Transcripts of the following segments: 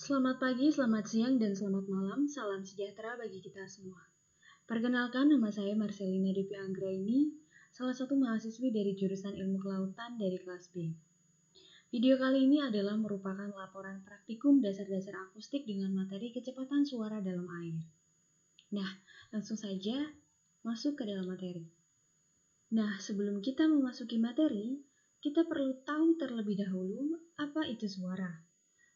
Selamat pagi, selamat siang, dan selamat malam. Salam sejahtera bagi kita semua. Perkenalkan, nama saya Marcelina Devi Anggraini, salah satu mahasiswi dari jurusan Ilmu Kelautan dari kelas B. Video kali ini adalah merupakan laporan praktikum dasar-dasar akustik dengan materi kecepatan suara dalam air. Nah, langsung saja masuk ke dalam materi. Nah, sebelum kita memasuki materi, kita perlu tahu terlebih dahulu apa itu suara.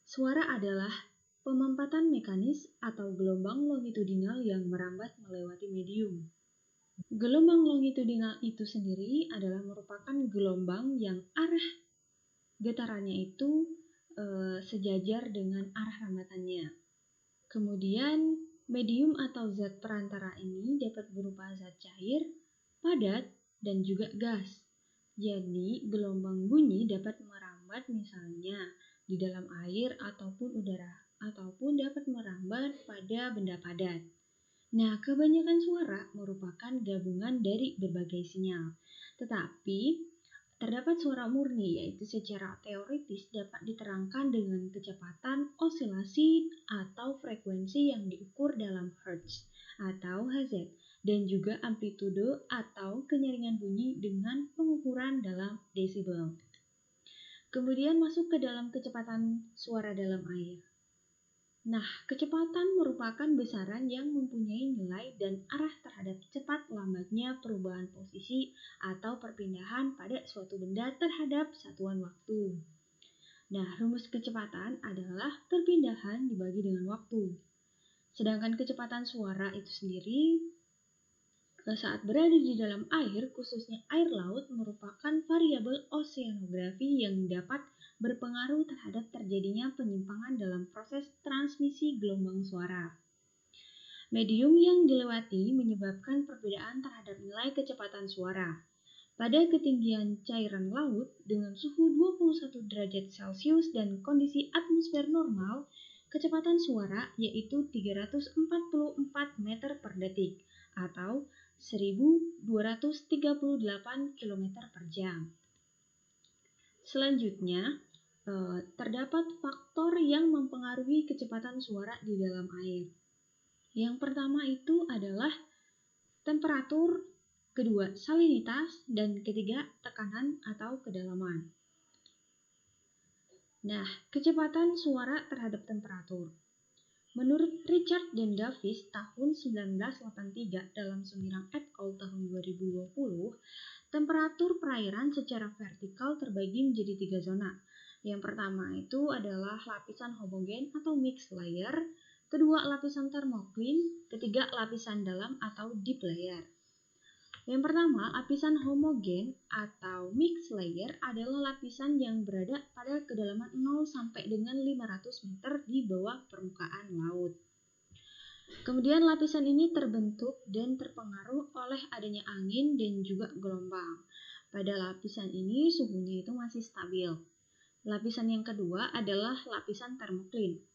Suara adalah pemampatan mekanis atau gelombang longitudinal yang merambat melewati medium. Gelombang longitudinal itu sendiri adalah merupakan gelombang yang arah getarannya itu sejajar dengan arah rambatannya. Kemudian, medium atau zat perantara ini dapat berupa zat cair, padat, dan juga gas. Jadi, gelombang bunyi dapat merambat misalnya di dalam air ataupun udara, ataupun dapat merambat pada benda padat. Nah, kebanyakan suara merupakan gabungan dari berbagai sinyal. Tetapi, terdapat suara murni, yaitu secara teoritis dapat diterangkan dengan kecepatan osilasi atau frekuensi yang diukur dalam Hertz atau Hz, dan juga amplitude atau kenyaringan bunyi dengan pengukuran dalam desibel. Kemudian masuk ke dalam kecepatan suara dalam air. Nah, kecepatan merupakan besaran yang mempunyai nilai dan arah terhadap cepat lambatnya perubahan posisi atau perpindahan pada suatu benda terhadap satuan waktu. Nah, rumus kecepatan adalah perpindahan dibagi dengan waktu. Sedangkan kecepatan suara itu sendiri saat berada di dalam air, khususnya air laut, merupakan variabel oseanografi yang dapat berpengaruh terhadap terjadinya penyimpangan dalam proses transmisi gelombang suara. Medium yang dilewati menyebabkan perbedaan terhadap nilai kecepatan suara. Pada ketinggian cairan laut dengan suhu 21 derajat Celcius dan kondisi atmosfer normal, kecepatan suara yaitu 344 meter per detik atau 1238 km per jam. Selanjutnya, terdapat faktor yang mempengaruhi kecepatan suara di dalam air. Yang pertama itu adalah temperatur, kedua salinitas, dan ketiga tekanan atau kedalaman. Nah, kecepatan suara terhadap temperatur. Menurut Richard dan Davis tahun 1983 dalam Sumirang et al. Tahun 2020, temperatur perairan secara vertikal terbagi menjadi 3 zona. Yang pertama itu adalah lapisan homogen atau mixed layer, kedua lapisan thermocline, ketiga lapisan dalam atau deep layer. Yang pertama, lapisan homogen atau mixed layer adalah lapisan yang berada pada kedalaman 0 sampai dengan 500 meter di bawah permukaan laut. Kemudian lapisan ini terbentuk dan terpengaruh oleh adanya angin dan juga gelombang. Pada lapisan ini suhunya itu masih stabil. Lapisan yang kedua adalah lapisan thermocline.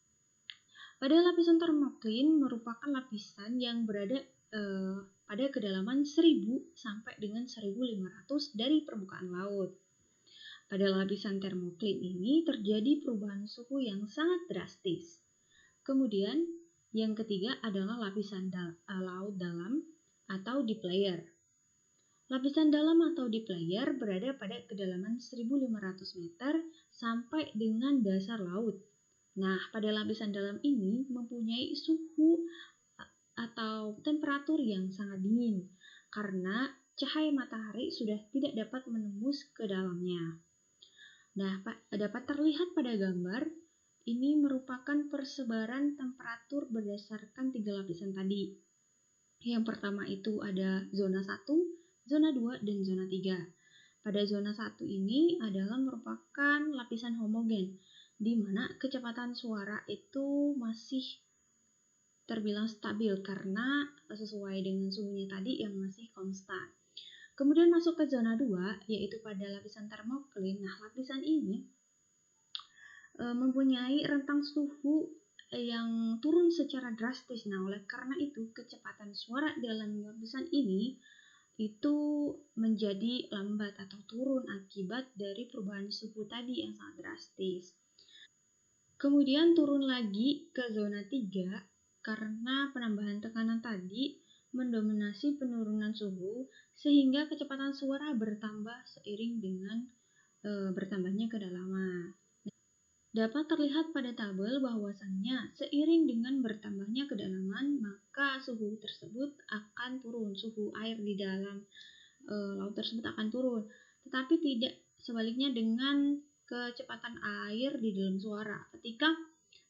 Pada lapisan thermocline merupakan lapisan yang berada pada kedalaman 1000 sampai dengan 1500 dari permukaan laut. Pada lapisan thermocline ini terjadi perubahan suhu yang sangat drastis. Kemudian yang ketiga adalah lapisan laut dalam atau deep layer. Lapisan dalam atau deep layer berada pada kedalaman 1500 meter sampai dengan dasar laut. Nah, pada lapisan dalam ini mempunyai suhu atau temperatur yang sangat dingin karena cahaya matahari sudah tidak dapat menembus ke dalamnya. Nah, dapat terlihat pada gambar, ini merupakan persebaran temperatur berdasarkan 3 lapisan tadi. Yang pertama itu ada zona 1, zona 2, dan zona 3. Pada zona 1 ini adalah merupakan lapisan homogen, di mana kecepatan suara itu masih terbilang stabil karena sesuai dengan suhunya tadi yang masih konstan. Kemudian masuk ke zona 2, yaitu pada lapisan thermocline. Nah, lapisan ini mempunyai rentang suhu yang turun secara drastis. Nah, oleh karena itu kecepatan suara dalam lapisan ini itu menjadi lambat atau turun akibat dari perubahan suhu tadi yang sangat drastis. Kemudian turun lagi ke zona 3 karena penambahan tekanan tadi mendominasi penurunan suhu sehingga kecepatan suara bertambah seiring dengan bertambahnya kedalaman. Dapat terlihat pada tabel bahwasannya seiring dengan bertambahnya kedalaman maka suhu tersebut akan turun, suhu air di dalam laut tersebut akan turun. Tetapi tidak sebaliknya dengan kecepatan air di dalam suara. Ketika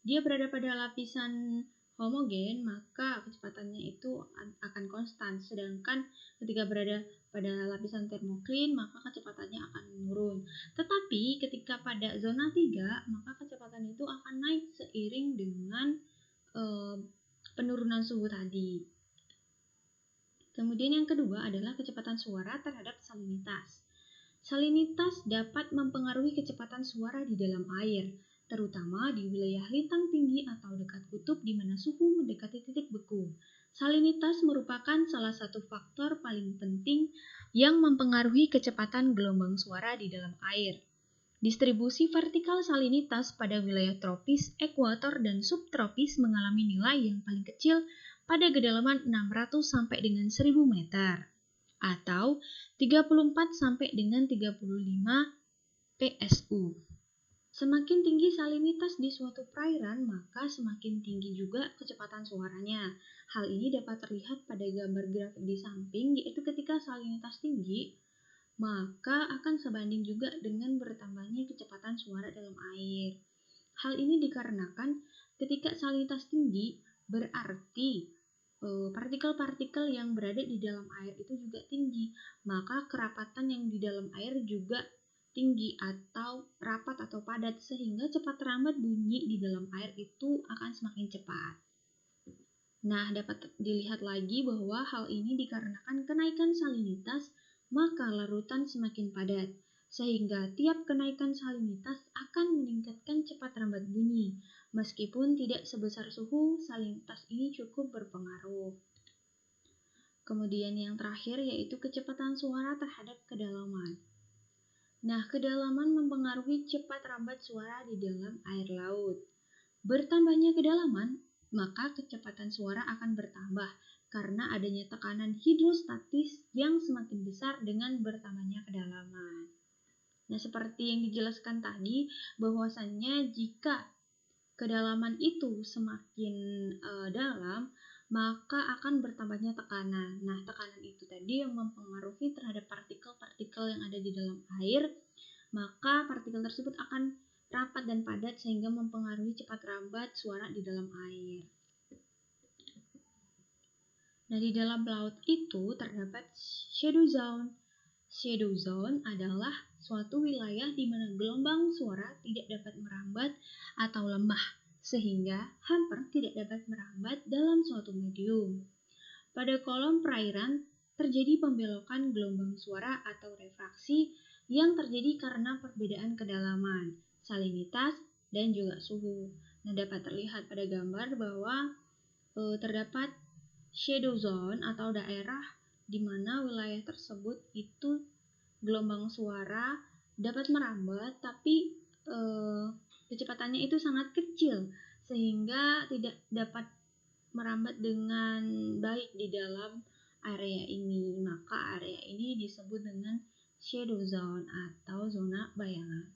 dia berada pada lapisan homogen, maka kecepatannya itu akan konstan. Sedangkan ketika berada pada lapisan termoklin, maka kecepatannya akan menurun. Tetapi ketika pada zona 3, maka kecepatan itu akan naik seiring dengan penurunan suhu tadi. Kemudian yang kedua adalah kecepatan suara terhadap salinitas. Salinitas dapat mempengaruhi kecepatan suara di dalam air, terutama di wilayah lintang tinggi atau dekat kutub di mana suhu mendekati titik beku. Salinitas merupakan salah satu faktor paling penting yang mempengaruhi kecepatan gelombang suara di dalam air. Distribusi vertikal salinitas pada wilayah tropis, ekuator, dan subtropis mengalami nilai yang paling kecil pada kedalaman 600 sampai dengan 1000 meter atau 34 sampai dengan 35 PSU. Semakin tinggi salinitas di suatu perairan, maka semakin tinggi juga kecepatan suaranya. Hal ini dapat terlihat pada gambar grafik di samping, yaitu ketika salinitas tinggi, maka akan sebanding juga dengan bertambahnya kecepatan suara dalam air. Hal ini dikarenakan ketika salinitas tinggi berarti partikel-partikel yang berada di dalam air itu juga tinggi, maka kerapatan yang di dalam air juga tinggi atau rapat atau padat sehingga cepat rambat bunyi di dalam air itu akan semakin cepat. Nah, dapat dilihat lagi bahwa hal ini dikarenakan kenaikan salinitas, maka larutan semakin padat, sehingga tiap kenaikan salinitas akan meningkatkan cepat rambat bunyi. Meskipun tidak sebesar suhu, salinitas ini cukup berpengaruh. Kemudian yang terakhir yaitu kecepatan suara terhadap kedalaman. Nah, kedalaman mempengaruhi cepat rambat suara di dalam air laut. Bertambahnya kedalaman, maka kecepatan suara akan bertambah karena adanya tekanan hidrostatis yang semakin besar dengan bertambahnya kedalaman. Nah, seperti yang dijelaskan tadi, bahwasannya jika kedalaman itu semakin dalam, maka akan bertambahnya tekanan. Nah, tekanan itu tadi yang mempengaruhi terhadap partikel-partikel yang ada di dalam air, maka partikel tersebut akan rapat dan padat sehingga mempengaruhi cepat rambat suara di dalam air. Nah, di dalam laut itu terdapat shadow zone. Shadow zone adalah suatu wilayah di mana gelombang suara tidak dapat merambat atau lemah, sehingga hampir tidak dapat merambat dalam suatu medium. Pada kolom perairan terjadi pembelokan gelombang suara atau refraksi yang terjadi karena perbedaan kedalaman, salinitas, dan juga suhu. Nah, dapat terlihat pada gambar bahwa terdapat shadow zone atau daerah di mana wilayah tersebut itu gelombang suara dapat merambat tapi kecepatannya itu sangat kecil sehingga tidak dapat merambat dengan baik di dalam area ini. Maka area ini disebut dengan shadow zone atau zona bayangan.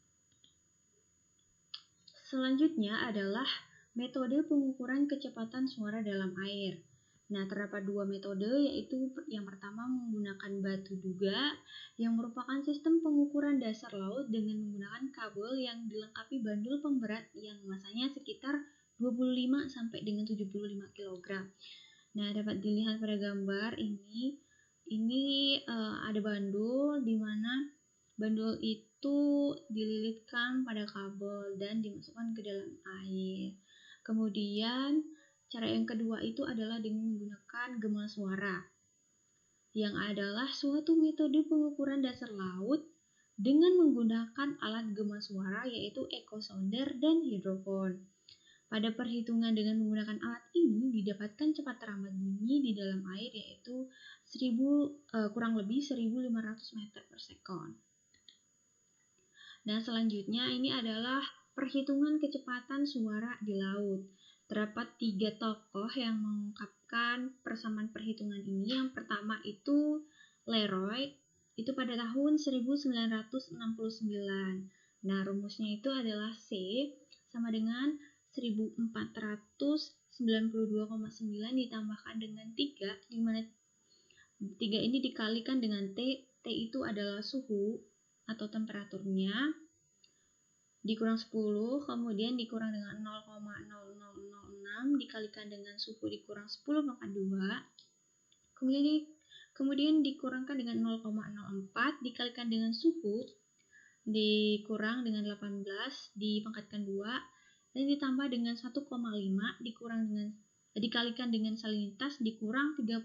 Selanjutnya adalah metode pengukuran kecepatan suara dalam air. Nah, terdapat dua metode, yaitu yang pertama menggunakan batu duga, yang merupakan sistem pengukuran dasar laut dengan menggunakan kabel yang dilengkapi bandul pemberat yang masanya sekitar 25 sampai dengan 75 kg. Nah, dapat dilihat pada gambar ini ada bandul di mana bandul itu dililitkan pada kabel dan dimasukkan ke dalam air. Kemudian, cara yang kedua itu adalah dengan menggunakan gema suara, yang adalah suatu metode pengukuran dasar laut dengan menggunakan alat gema suara yaitu echo sounder dan hidrofon. Pada perhitungan dengan menggunakan alat ini didapatkan cepat rambat bunyi di dalam air yaitu kurang lebih 1500 meter per sekon. Nah, selanjutnya ini adalah perhitungan kecepatan suara di laut. Terdapat 3 tokoh yang mengungkapkan persamaan perhitungan ini. Yang pertama itu Leroy, itu pada tahun 1969. Nah, rumusnya itu adalah C sama dengan 1492,9 ditambahkan dengan 3, di mana 3 ini dikalikan dengan T. T itu adalah suhu atau temperaturnya, dikurang 10, kemudian dikurang dengan 0,0006, dikalikan dengan suhu dikurang 10 pangkat 2, kemudian dikurangkan dengan 0,04, dikalikan dengan suhu dikurang dengan 18 dipangkatkan 2, dan ditambah dengan 1,5 dikalikan dengan salinitas dikurang 35,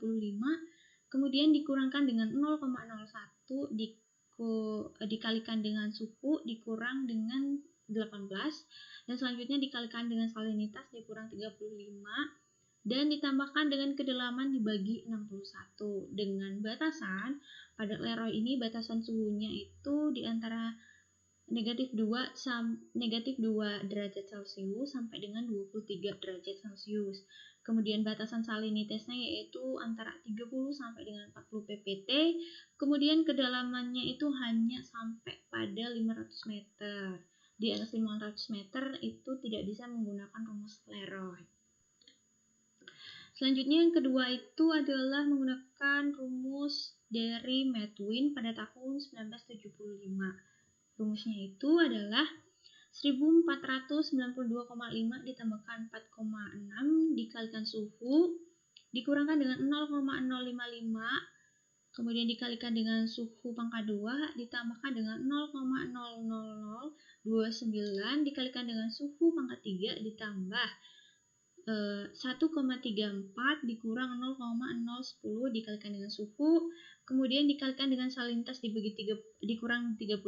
kemudian dikurangkan dengan 0,01 dikalikan dengan suhu dikurang dengan 18, dan selanjutnya dikalikan dengan salinitas dikurang 35, dan ditambahkan dengan kedalaman dibagi 61. Dengan batasan, pada Leroy ini batasan suhunya itu di antara negatif 2 derajat Celcius sampai dengan 23 derajat Celcius. Kemudian batasan salinitasnya yaitu antara 30 sampai dengan 40 ppt. Kemudian kedalamannya itu hanya sampai pada 500 meter. Di atas 500 meter itu tidak bisa menggunakan rumus Leroy. Selanjutnya yang kedua itu adalah menggunakan rumus dari Medwin pada tahun 1975. Rumusnya itu adalah 1492,5 ditambahkan 4,6 dikalikan suhu dikurangkan dengan 0,055, kemudian dikalikan dengan suhu pangkat 2 ditambahkan dengan 0,00029 dikalikan dengan suhu pangkat 3 ditambah 1,34 dikurang 0,010 dikalikan dengan suhu, kemudian dikalikan dengan salinitas dibagi 3 dikurang 35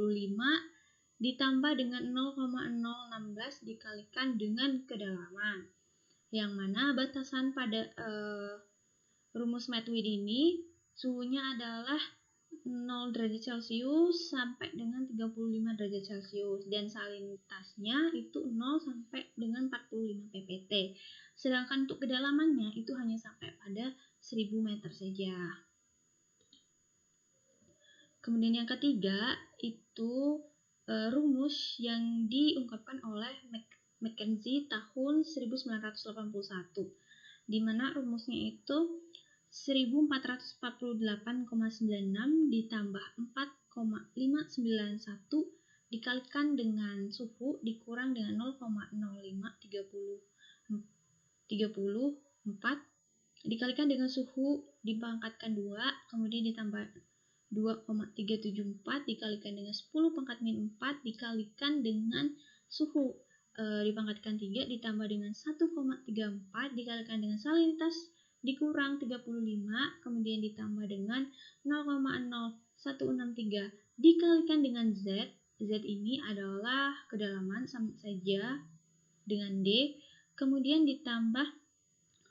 ditambah dengan 0,016 dikalikan dengan kedalaman. Yang mana batasan pada rumus Medwin ini suhunya adalah 0 derajat Celcius sampai dengan 35 derajat Celcius, dan salinitasnya itu 0 sampai dengan 45 ppt. Sedangkan untuk kedalamannya itu hanya sampai pada 1000 meter saja. Kemudian yang ketiga itu rumus yang diungkapkan oleh Mackenzie tahun 1981, di mana rumusnya itu 1448,96 ditambah 4,591 dikalikan dengan suhu dikurang dengan 0,0534 dikalikan dengan suhu dipangkatkan 2, kemudian ditambah 2,374 dikalikan dengan 10 pangkat min 4 dikalikan dengan suhu dipangkatkan 3 ditambah dengan 1,34 dikalikan dengan salinitas dikurang 35, kemudian ditambah dengan 0,0163 dikalikan dengan Z. Z ini adalah kedalaman sama saja dengan D, kemudian ditambah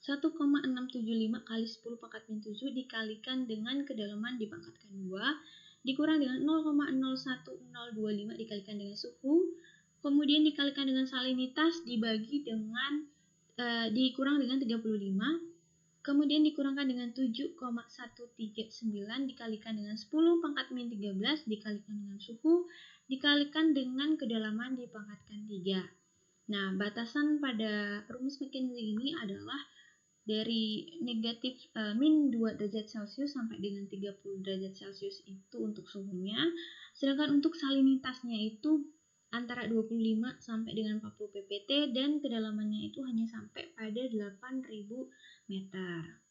1,675 kali 10 pangkat min 7 dikalikan dengan kedalaman dipangkatkan 2 dikurang dengan 0,01025 dikalikan dengan suhu, kemudian dikalikan dengan salinitas dibagi dengan dikurang dengan 35, kemudian dikurangkan dengan 7,139 dikalikan dengan 10 pangkat min 13 dikalikan dengan suhu dikalikan dengan kedalaman dipangkatkan 3. Nah, batasan pada rumus Mackenzie ini adalah dari negatif min 2 derajat Celcius sampai dengan 30 derajat Celcius itu untuk suhunya, sedangkan untuk salinitasnya itu antara 25 sampai dengan 40 ppt dan kedalamannya itu hanya sampai pada 8000 meter.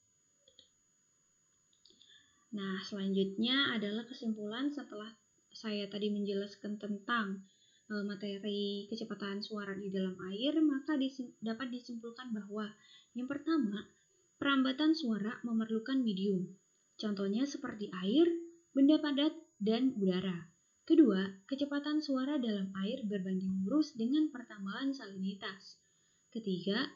Nah, selanjutnya adalah kesimpulan setelah saya tadi menjelaskan tentang materi kecepatan suara di dalam air, maka dapat disimpulkan bahwa yang pertama, perambatan suara memerlukan medium. Contohnya seperti air, benda padat, dan udara. Kedua, kecepatan suara dalam air berbanding lurus dengan pertambahan salinitas. Ketiga,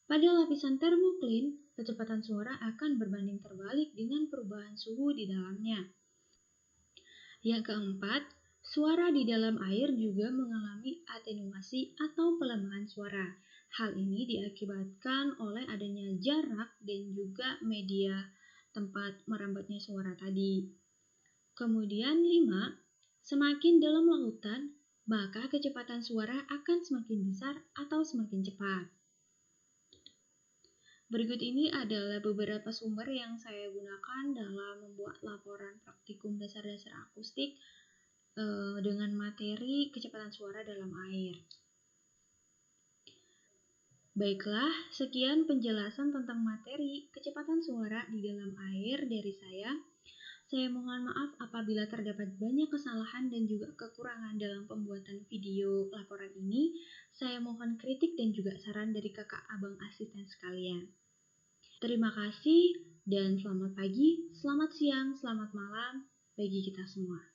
pada lapisan termokline, kecepatan suara akan berbanding terbalik dengan perubahan suhu di dalamnya. Yang keempat, Suara di dalam air juga mengalami atenuasi atau pelemahan suara. Hal ini diakibatkan oleh adanya jarak dan juga media tempat merambatnya suara tadi. Kemudian 5, semakin dalam lautan, maka kecepatan suara akan semakin besar atau semakin cepat. Berikut ini adalah beberapa sumber yang saya gunakan dalam membuat laporan praktikum dasar-dasar akustik dengan materi kecepatan suara dalam air. Baiklah, sekian penjelasan tentang materi kecepatan suara di dalam air dari saya. Saya mohon maaf apabila terdapat banyak kesalahan dan juga kekurangan dalam pembuatan video laporan ini. Saya mohon kritik dan juga saran dari kakak abang asisten sekalian. Terima kasih dan selamat pagi, selamat siang, selamat malam bagi kita semua.